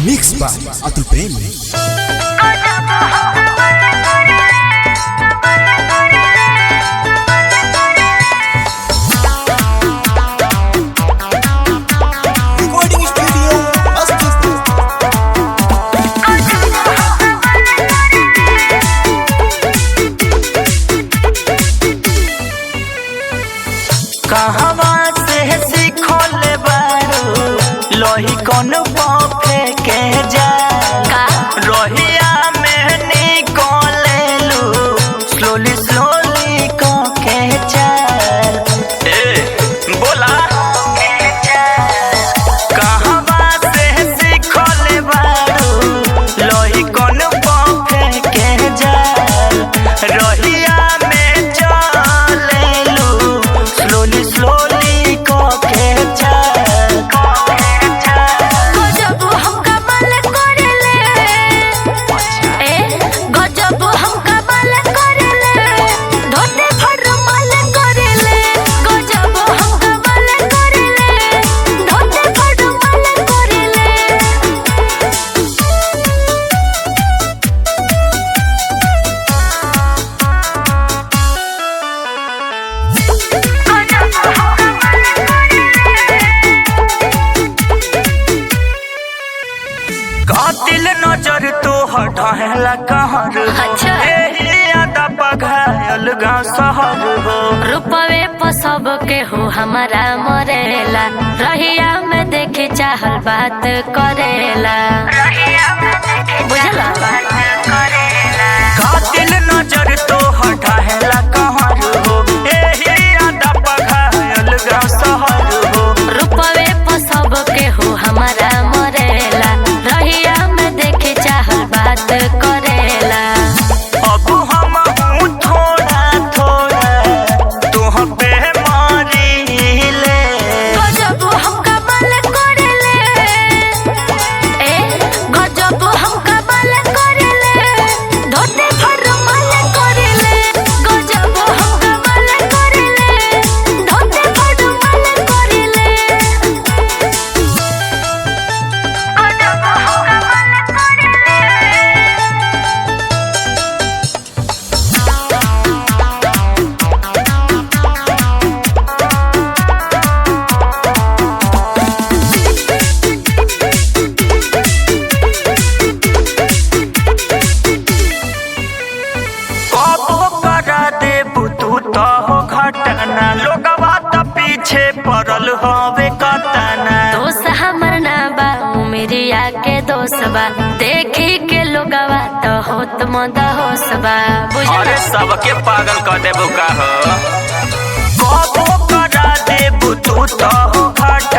Mix by Atul प्रेम। कहवा से सीखले बारू लोही कौन पाफे के जा रोहिया में निकले लू स्लोली स्लोली को के चल बोला कहवा से सीखले बारू लोही कौन पाफे के जा रोहिया में चले लू स्लोली स्लोली को के कातिल नजर तो हटाला कहर घायल गाँव शहर हो रुपवे पसब के हो हमारा मरेला रहिया में देखे चाहल बात करेला बुझला कातिल नजर तो हटाला कहर हो घायल गाँव शहर हो रुपवे पसब के हो हमारा मरेला रहिया में देखे चाहल बात करेला अब हम थोड़ा थोड़ा तुह पे मारीले गजब हम कमाल करेले गजब हम कमाल करेले धोते फरमाल करेले गजब हम कमाल करेले धोते फरमाल करेले गजब हम कमाल करा देबू तू तो हो घटना लोगवा त पीछे पड़ल हवे कतना दोस्त हमर ना बा उमरिया के दोस्त बा देखी के लोगवा तो होत मद होसबा अरे सबके पागल कर देबू का हो कबो करा देबू तू तो हो घटना